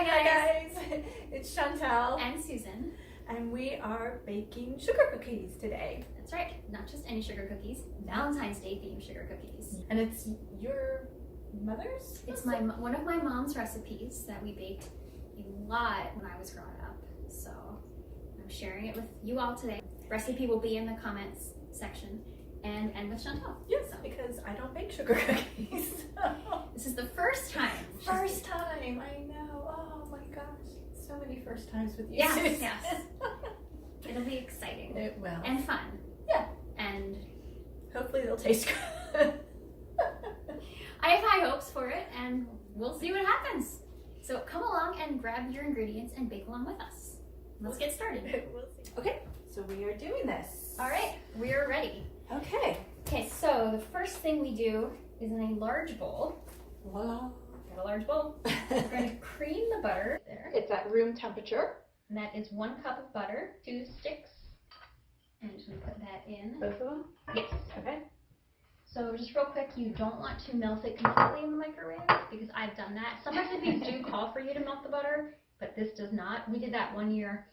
Hi guys, it's Chantel and Susan, and we are baking sugar cookies today. That's right, not just any sugar cookies, Valentine's Day themed sugar cookies. And it's your mother's? It's one of my mom's recipes that we baked a lot when I was growing up. So I'm sharing it with you all today. Recipe will be in the comments section and with Chantel. Yes, because I don't bake sugar cookies. This is the first time. First time, I know. Oh my gosh, so many first times with you. Yes, Susan. yes. It'll be exciting. It will. And fun. Yeah. And hopefully they'll taste good. I have high hopes for it, and we'll see what happens. So come along and grab your ingredients and bake along with us. Let's get started. We'll see. Okay, so we are doing this. All right, we are ready. Okay. Okay, so the first thing we do is in a large bowl. Voila. Got a large bowl. We're going to cream the butter there. It's at room temperature. And that is 1 cup of butter, 2 sticks. And I'm just going to put that in. Both of them? Yes. Okay. So just real quick, you don't want to melt it completely in the microwave because I've done that. Some recipes do call for you to melt the butter, but this does not. We did that one year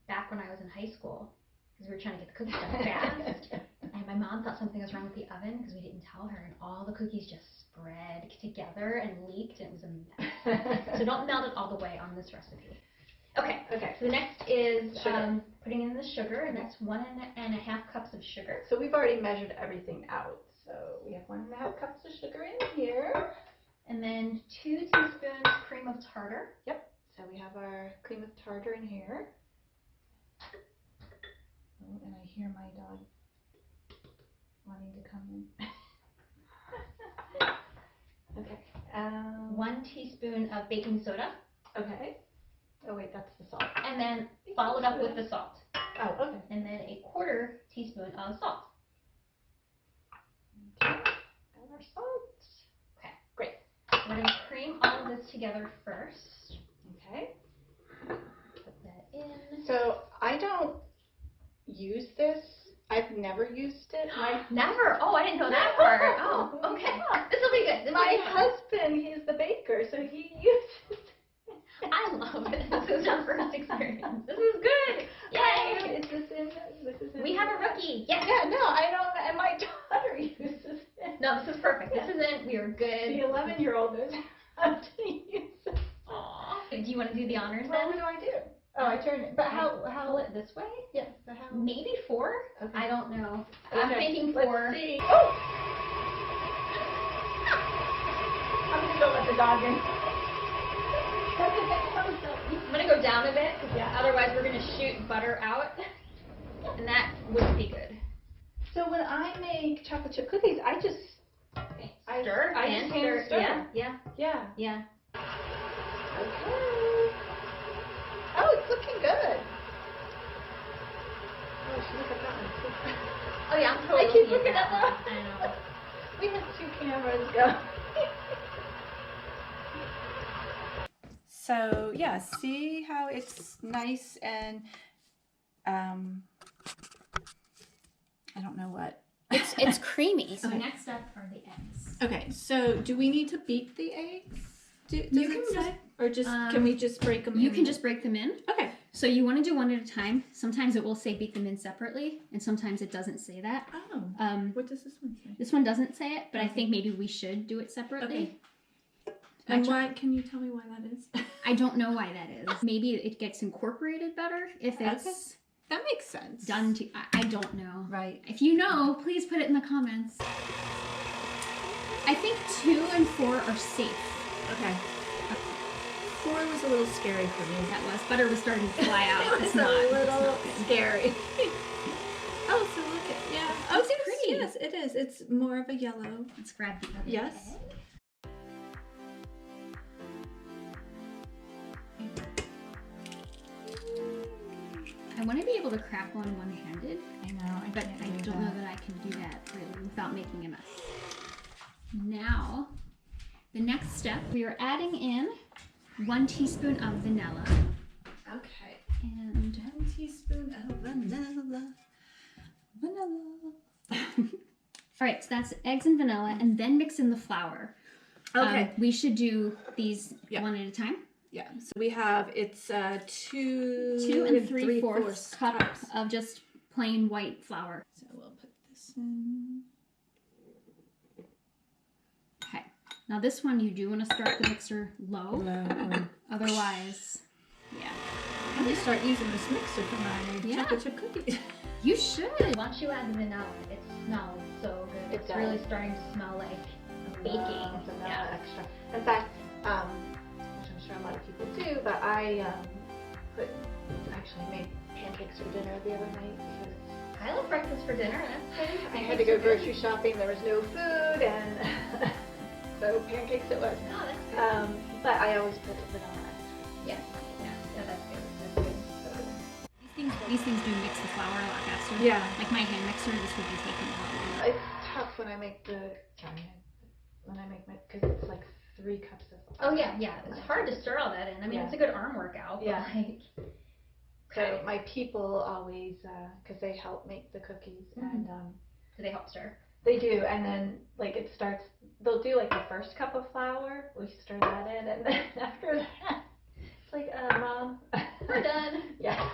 back when I was in high school because we were trying to get the cookies done fast. And my mom thought something was wrong with the oven because we didn't tell her, and all the cookies just spread together and leaked, and it was a mess. So don't melt it all the way on this recipe. Okay. Okay. So the next is putting in the sugar, and that's 1.5 cups of sugar. So we've already measured everything out. So we have 1.5 cups of sugar in here. And then 2 teaspoons cream of tartar. Yep. So we have our cream of tartar in here. Oh, and I hear my dog wanting to come in. Okay. 1 teaspoon of baking soda. Okay. Oh wait, that's the salt. And then followed up with the salt. Oh, okay. And then 1/4 teaspoon of salt. Okay. And our salt. Okay. Great. We're going to cream all of this together first. Okay. Put that in. So I don't use this. I've never used it. Never? Oh, I didn't know that part. Oh, okay. Yeah. This will be good. My husband, he's the baker, so he uses it. I love it. This is our first experience. This is good. Yay! Is this in? We have a rookie. Yes. Yeah, no, I don't, and my daughter uses it. No, this is perfect. This is it. We are good. The 11-year-old knows how to use it. Aww. Do you want to do the honors Well, then? what do I do? Oh, I turn it. But how? Pull it this way? Yeah. So how? Maybe 4? Okay. I don't know. Okay. I'm thinking 4. Let's see. Oh! I'm gonna go let the dog in. I'm gonna go down a bit. Yeah. Otherwise, we're gonna shoot butter out, and that wouldn't be good. So when I make chocolate chip cookies, I just Stir I and just hand stir. Yeah. Yeah. Okay. Oh, it's looking good. Oh, she look at that one. Oh yeah, I'm totally I keep looking at that. I know. We have 2 cameras going. So yeah, see how it's nice and I don't know what. It's creamy. So Okay. next up are the eggs. Okay, so do we need to beat the eggs? Does You it can say? Or just can we just break them? You can just break them in. Okay. So you want to do one at a time. Sometimes it will say beat them in separately, and sometimes it doesn't say that. Oh. What does this one say? This one doesn't say it, but I think maybe we should do it separately. Okay. And why? Can you tell me why that is? I don't know why that is. Maybe it gets incorporated better if it's Okay. That makes sense. done to. I don't know. Right. If you know, please put it in the comments. I think 2 and 4 are safe. Okay. 4 was a little scary for me. That was. Butter was starting to fly out. It's It's a not. little scary. Oh, so look at Oh, it's it's pretty. Yes, it is. It's more of a yellow. Let's grab the other Yes. egg. I want to be able to crack one one-handed, I know, but I don't know that I can do that really without making a mess. Now, the next step, we are adding in 1 teaspoon of vanilla. Okay. And 1 teaspoon of vanilla. all right, so that's eggs and vanilla, and then mix in the flour. Okay. We should do these Yeah. one at a time. Yeah, so we have, it's 2 and 3/4 cups of just plain white flour. So we'll put this in. Okay, now this one you do want to start the mixer low. Low. Otherwise, yeah. I'm going to start using this mixer for my chocolate chip cookies. You should. Once you add the vanilla, it smells so good. It's really starting to smell like baking. Vanilla extra. In fact, which I'm sure a lot of people do, but I actually made pancakes for dinner the other night because I love breakfast for dinner. That's good. I had to go grocery shopping. There was no food, and so pancakes it was. Oh, that's good. But I always put vanilla. Yeah, that's good. That's good. So these things do mix the flour a lot faster. Yeah. Like my hand mixer, this would be taking a lot longer. It's tough when I make because it's like 3 cups of flour. Oh yeah. It's hard to stir all that in. I mean, it's a good arm workout. Yeah. But So my people always, because they help make the cookies, and do they help stir? they do, and then like it starts. They'll do like the first cup of flour. We stir that in, and then after that, it's like, Mom, we're done. Yeah.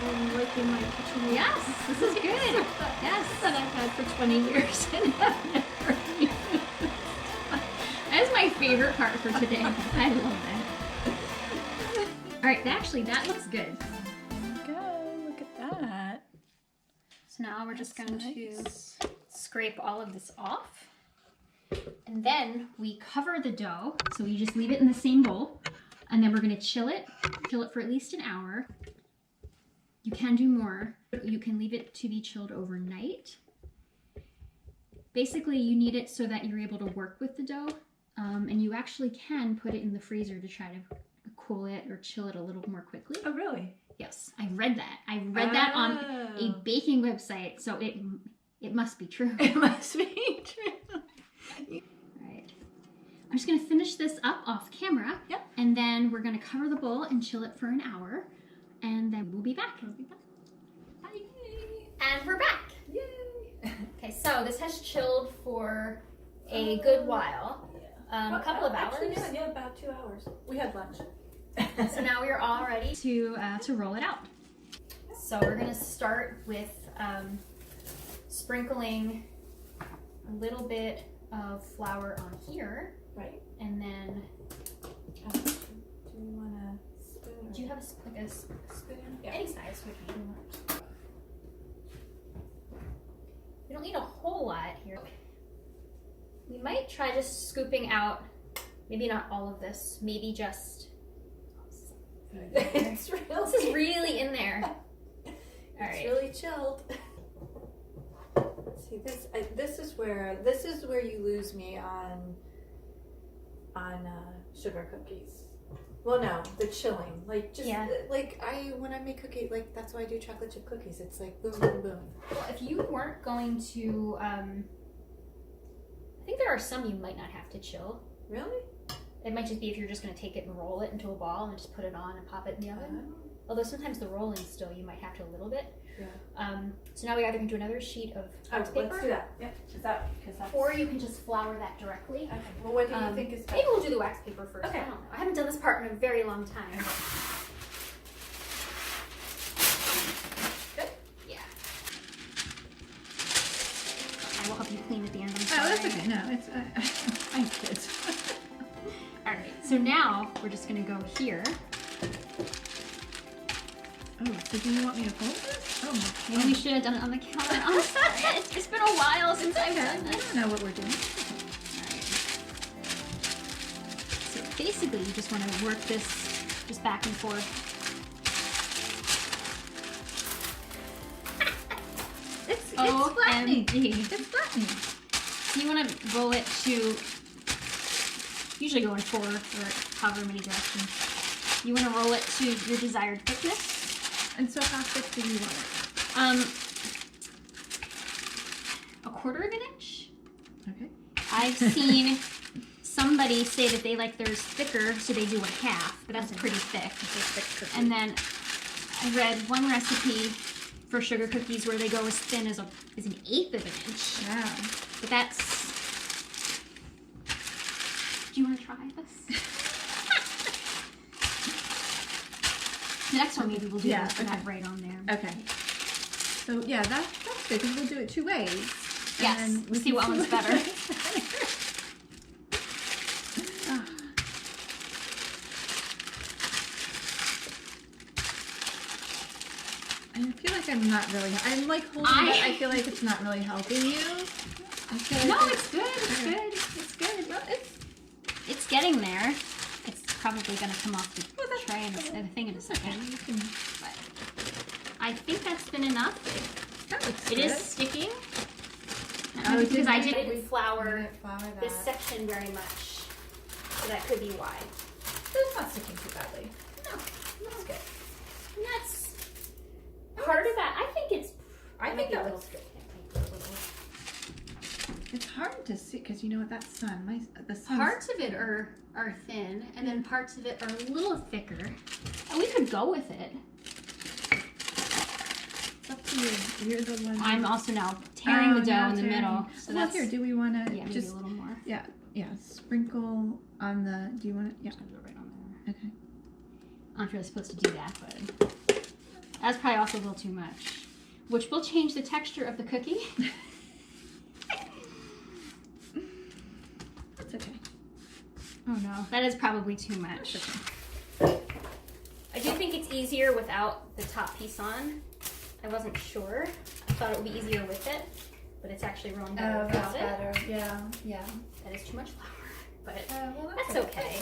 I'm liking my kitchen. Yes, this is good. Yes, That I've had for 20 years and I've never used. that is my favorite part for today. I love that. All right, actually, that looks good. Look at that. So now we're just going to scrape all of this off. And then we cover the dough. So we just leave it in the same bowl. And then we're going to chill it for at least an hour. You can do more. You can leave it to be chilled overnight. Basically, you need it so that you're able to work with the dough. And you actually can put it in the freezer to try to cool it or chill it a little more quickly. Oh, really? Yes, I read that. I read that on a baking website, so it must be true. It must be true. All right. I'm just going to finish this up off camera. Yep. And then we're going to cover the bowl and chill it for an hour. And then we'll be back. Bye. And we're back. Yay. Okay, so this has chilled for a good while. A couple of hours. Actually, yeah, about 2 hours. We had lunch. So now we're all ready to roll it out. So we're going to start with sprinkling a little bit of flour on here. Right. And then, Do we want a spoon? do you have a spoon? Yeah. Any size would be works. We don't need a whole lot here. We might try just scooping out, maybe not all of this, maybe just. It's really, This is really in there. All right. It's really chilled. See, this is where you lose me on sugar cookies. Well, no, the chilling. Like just when I make cookie, like that's why I do chocolate chip cookies. It's like boom, boom, boom. Well, if you weren't going to, I think there are some you might not have to chill. Really? It might just be if you're just going to take it and roll it into a ball and just put it on and pop it in the oven. Although sometimes the rolling still, you might have to a little bit. Yeah. So now we either can do another sheet of wax paper. Let's do that. Yep. Because that's. Or you can just flour that directly. Okay. Well, what do you think is best? Maybe we'll do the wax paper first. Okay. I don't know. I haven't done this part in a very long time. Good? Yeah. I will help you clean at the end. Oh, that's okay. No, it's I have kids. All right. So now we're just going to go here. Oh, so do you want me to hold this? Oh, my Maybe we should have done it on the counter. I'm sorry. It's been a while since I've done I this. don't know what we're doing. Alright. So basically, you just want to work this just back and forth. It's flattening. OMG. It's flattening. So you want to roll it to, usually go in 4 or however many directions. You want to roll it to your desired thickness. And so how thick do you want it? 1/4 of an inch. Okay. I've seen somebody say that they like theirs thicker, so they do a half, but that's pretty thick. And then I read one recipe for sugar cookies where they go as thin as an 1/8 of an inch. Yeah. But that's Do you want to try this? The next one maybe we'll do that right on there. Okay. So yeah, that's good because we'll do it 2 ways. Yes. And We'll see what one's better. I feel like I'm not really. I'm like holding it. I feel like it's not really helping you. I feel like no, it's good. It's good. It's good. Well, it's getting there. It's probably gonna come off the tray and the thing in a second. But I think that's been enough. That looks it good. is sticking. Because I didn't flour that. this section very much, so that could be why. It's not sticking too badly. No, That's good. and that's part of that. I think it's. I think that looks good. good. It's hard to see because you know what, that sun, the sun. Parts of it are thin, and then parts of it are a little thicker. And we could go with it. It's up to you. You're the one. I'm also now tearing the dough in the middle. So well, that's here. Do we want to maybe just a little more? Yeah. Sprinkle on the. Do you want to? Yeah. Just gonna do it right on there. Okay. I'm not really supposed to do that, but that's probably also a little too much, which will change the texture of the cookie. That's okay. Oh no, that is probably too much. I do think it's easier without the top piece on. I wasn't sure. I thought it would be easier with it, but it's actually rolling better without it. Better. Yeah. That is too much flour, but Well, that's okay.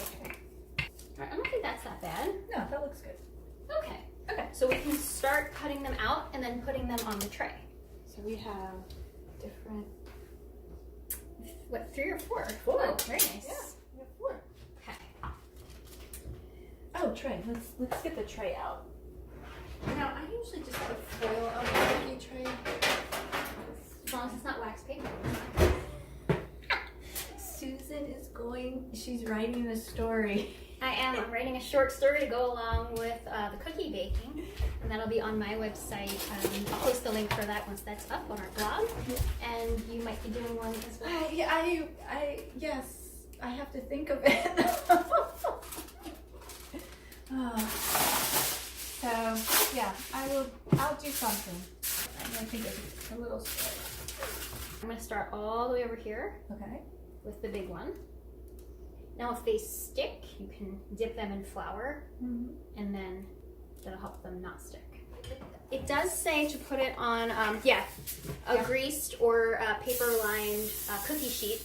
I don't think that's that bad. No, that looks good. Okay. So we can start cutting them out and then putting them on the tray. So we have different. What, 3 or 4? 4. Oh, very nice. Yeah, we have 4. Okay. Oh, tray. Let's get the tray out. Now, I usually just put foil on the cookie tray. As long as it's not wax paper. Susan is she's writing a story. I am. I'm writing a short story to go along with the cookie baking, and that'll be on my website. I'll post the link for that once that's up on our blog, and you might be doing one as well. Yes, I have to think of it. So yeah, I'll do something. I'm gonna think of a little story. I'm gonna start all the way over here Okay. with the big one. Now, if they stick, you can dip them in flour, and then that'll help them not stick. It does say to put it on, a greased or paper-lined cookie sheet.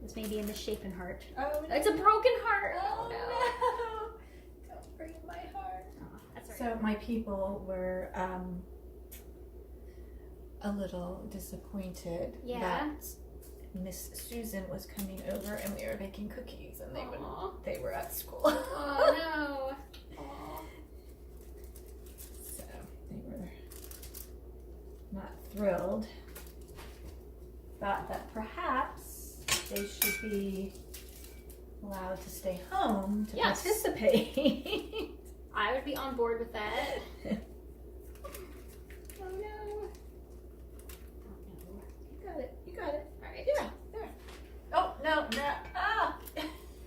This may be in the shape and heart. Oh, no. It's a broken heart. Oh no! Don't break my heart. Oh, that's all So my people were a little disappointed that Miss Susan was coming over and we were baking cookies and they were at school. Oh no. Aww. So they were not thrilled. Thought that perhaps they should be allowed to stay home to participate. I would be on board with that. Oh no. You got it. All right. Yeah, there. Oh, no. Ah!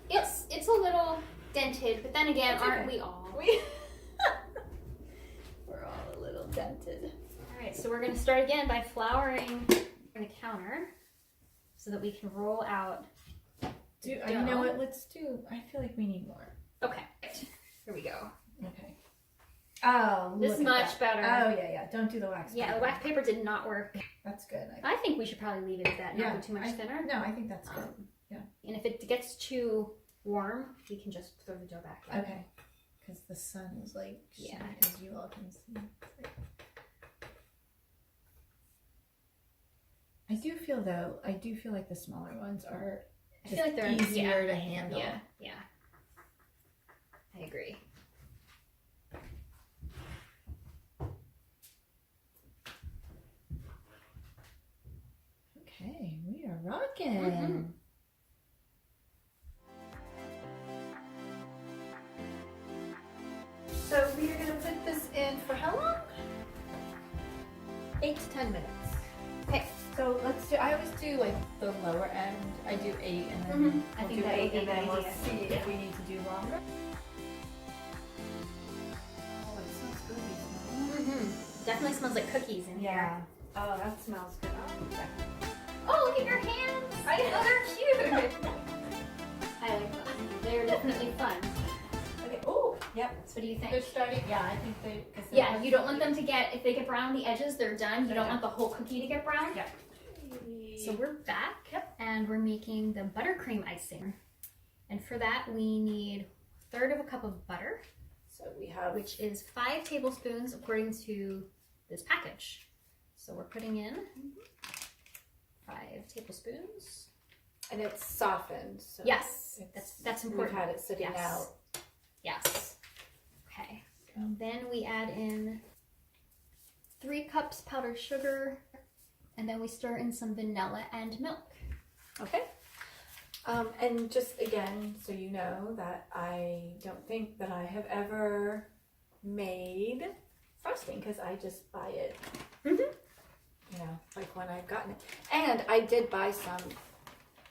It's a little dented, but then again, It's aren't okay. we all? We're all a little dented. All right, so we're going to start again by flouring the counter so that we can roll out. You know what? Let's do. I feel like we need more. Okay, here we go. Okay. Oh, This look is at much that. better. Oh yeah. Don't do the wax. Yeah, paper. the wax paper did not work. That's good. I think we should probably leave it at that, not go too much thinner. No, I think that's good. And if it gets too warm, we can just throw the dough back in. Okay. Because the sun is like shining, as you all can see. I do feel like the smaller ones are just I feel like they're easier to handle. Yeah. I agree. Okay, we are rocking. Mm-hmm. So we are going to put this in for how long? 8 to 10 minutes. Okay. So let's do, I always do like the lower end. I do 8 and then I we'll think do that would 8 be and a then good we'll idea. see Yeah. if we need to do longer. Oh, it smells good. Definitely smells like cookies in here. Yeah. Oh, that smells good. Oh, yeah. Oh, look at your hands! I know, they're cute. I like them. They're definitely fun. Okay. Oh, yep. So what do you think? They're starting. Yeah, I think they. Yeah, you don't want them to get, if they get brown on the edges, they're done. You They're don't done. want the whole cookie to get brown. Yeah. So we're back, and we're making the buttercream icing. And for that, we need 1/3 of a cup of butter, So we have. which is 5 tablespoons according to this package. So we're putting in 5 tablespoons. And it's softened. So Yes, it's- that's We've important. had it sitting Yes. out. Yes. Okay. And then we add in 3 cups powdered sugar, and then we stir in some vanilla and milk. Okay. And just again, so you know that I don't think that I have ever made frosting because I just buy it. You know, like when I've gotten it. And I did buy some.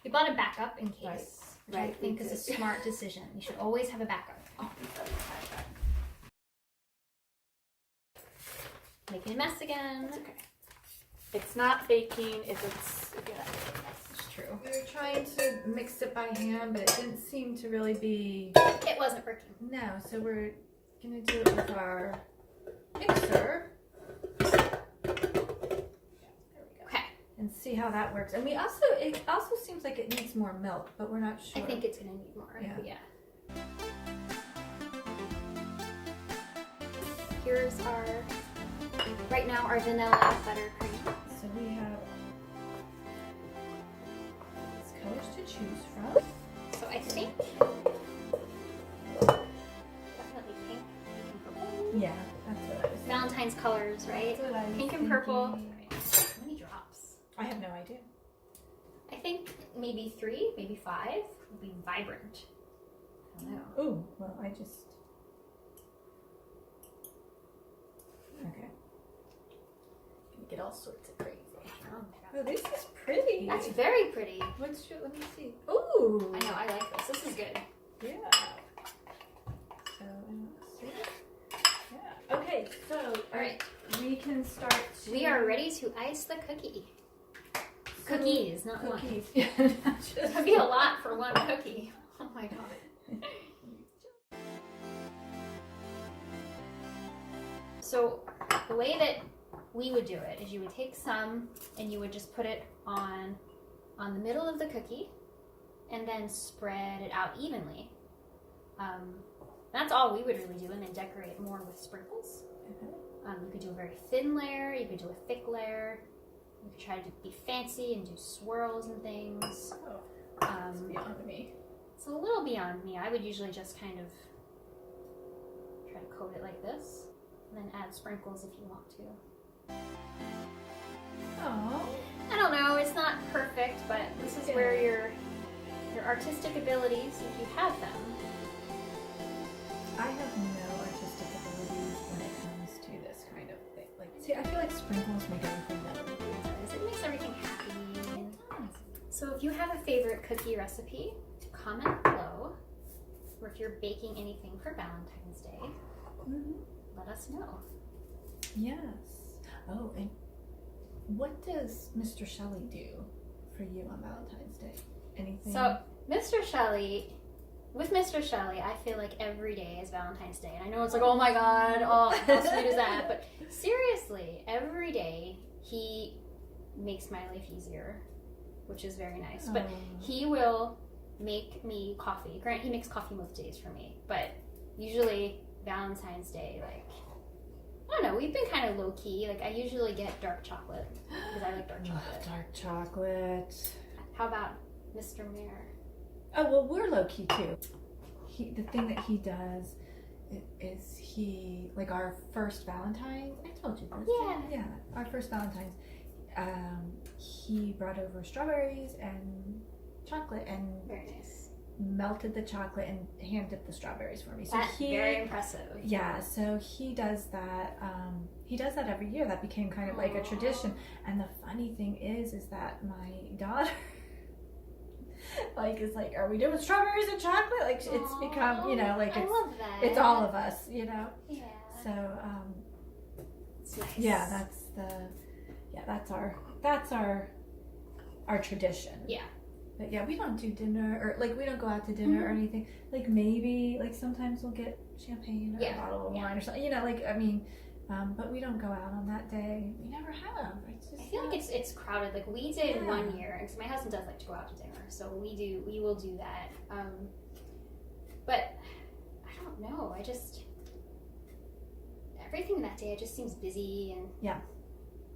We bought a backup in case, Right, which I right, we think is a did. smart decision. You should always have a backup. Oh, Making a mess again. it's okay. It's not baking if it's gonna make a mess. It's true. We were trying to mix it by hand, but it didn't seem to really be. It wasn't working. No, so we're gonna do it with our mixer. Okay. And see how that works. And it also seems like it needs more milk, but we're not sure. I think it's gonna need more. Yeah. But yeah. Here's right now our vanilla buttercream. So we have these colors to choose from. So I think definitely pink and purple. Yeah, that's what I was thinking. Valentine's colors, right? That's what I was Pink and purple. thinking. How many drops? I have no idea. I think maybe 3, maybe 5 would be vibrant. I don't know. Oh, well, I just. Okay. Gonna get all sorts of crazy. Oh, this is pretty. That's very pretty. Let me see. Ooh. I know, I like this. This is good. Yeah. So, see? Yeah. Okay, so, All right. we can start to. We are ready to ice the cookie. Cookies, not one. Cookies. Yeah, not just. That'd be a lot for one cookie. Oh my god. So the way that we would do it is you would take some and you would just put it on the middle of the cookie and then spread it out evenly. That's all we would really do, and then decorate more with sprinkles. You could do a very thin layer, you could do a thick layer, you could try to be fancy and do swirls and things. Oh, that's beyond me. It's a little beyond me. I would usually just kind of try to coat it like this, and then add sprinkles if you want to. Oh. I don't know, it's not perfect, but this is where your artistic abilities, if you have them. I have no artistic abilities when it comes to this kind of thing. Like, see, I feel like sprinkles make everything better. It makes everything happy. So if you have a favorite cookie recipe, comment below. Or if you're baking anything for Valentine's Day, let us know. Yes. Oh, and what does Mr. Shelley do for you on Valentine's Day? Anything? So with Mr. Shelley, I feel like every day is Valentine's Day. And I know it's like, oh my god, oh, how sweet is that? But seriously, every day he makes my life easier, which is very nice. But he will make me coffee. Grant, he makes coffee most days for me. But usually Valentine's Day, like, I don't know, we've been kind of low key. Like, I usually get dark chocolate because I like dark chocolate. Dark chocolate. How about Mr. Mayor? Oh, well, we're low key too. The thing that he does is like our first Valentine's. I told you this. Yeah. Yeah, our first Valentine's. He brought over strawberries and chocolate, and Very nice. melted the chocolate and hand dipped the strawberries for me. So That's very impressive. Yeah, so he does that. He does that every year. That became kind of like a tradition. And the funny thing is that my daughter, like, is like, are we doing strawberries and chocolate? Like, it's become, you know, like I love that. it's all of us, you know. Yeah. So, It's nice. yeah, that's our tradition. Yeah. But yeah, we don't do dinner, or like we don't go out to dinner or anything. Like maybe like sometimes we'll get champagne or a bottle of wine or something. You know, like I mean, but we don't go out on that day. We never have. It's just I feel like it's crowded. Like we did one year, because my husband does like to go out to dinner, so we will do that. But I don't know. I just everything that day it just seems busy and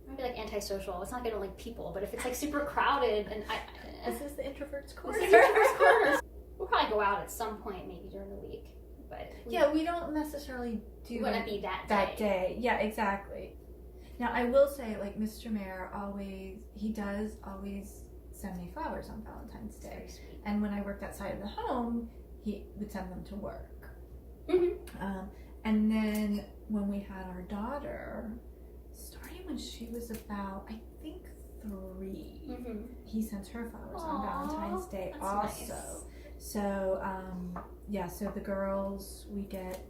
I'd be like antisocial. It's not like I don't like people, but if it's like super crowded and this is the introvert's corner. This is introvert's corner. We'll probably go out at some point, maybe during the week. But we don't necessarily do wouldn't be that day. Yeah, exactly. Now I will say, like Mr. Mayor does always send me flowers on Valentine's Day. Very sweet. And when I worked outside of the home, he would send them to work. And then when we had our daughter, starting when she was about, I think 3, he sends her flowers on Valentine's Day also. Nice. So so the girls we get.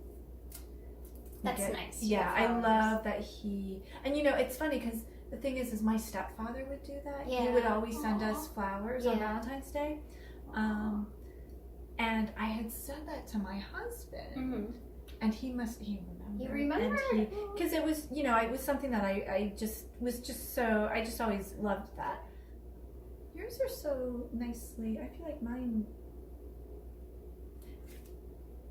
That's nice. Yeah, I love that he, and you know, it's funny because the thing is my stepfather would do that. Yeah. He would always send us flowers on Valentine's Day. And I had said that to my husband, and he remembered. You remember? Because it was, you know, it was something that I just always loved that. Yours are so nicely, I feel like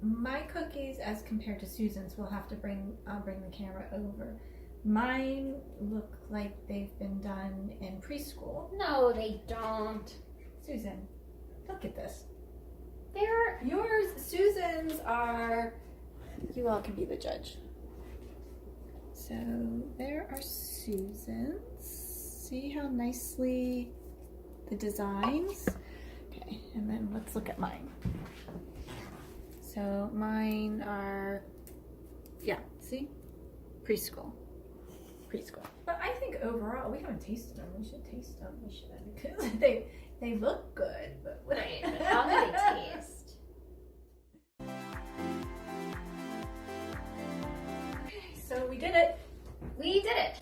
my cookies as compared to Susan's, I'll bring the camera over. Mine look like they've been done in preschool. No, they don't. Susan, look at this. They're Yours, Susan's are, you all can be the judge. So there are Susan's. See how nicely the designs? Okay, and then let's look at mine. So mine are, see? Preschool. But I think overall, we haven't tasted them. We should taste them. We should, because they look good. But right. But how do they taste? Okay, so we did it. We did it.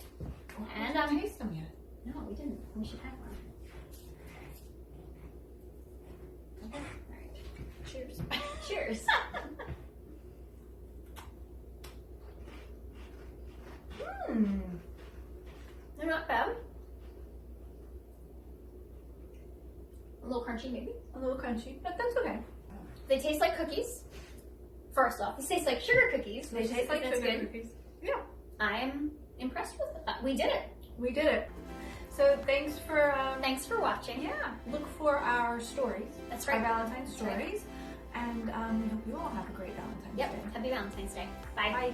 And I haven't tasted them yet. No, we didn't. We should have one. Okay. All right. Cheers. Cheers. They're not bad. A little crunchy, maybe. A little crunchy, but that's okay. They taste like cookies. First off, they taste like sugar cookies. They taste like sugar cookies. Yeah. I'm impressed with it. We did it. We did it. So thanks for watching. Yeah. Look for our stories. That's right. Our Valentine's stories. And we hope you all have a great Valentine's Day. Happy Valentine's Day. Bye. Bye.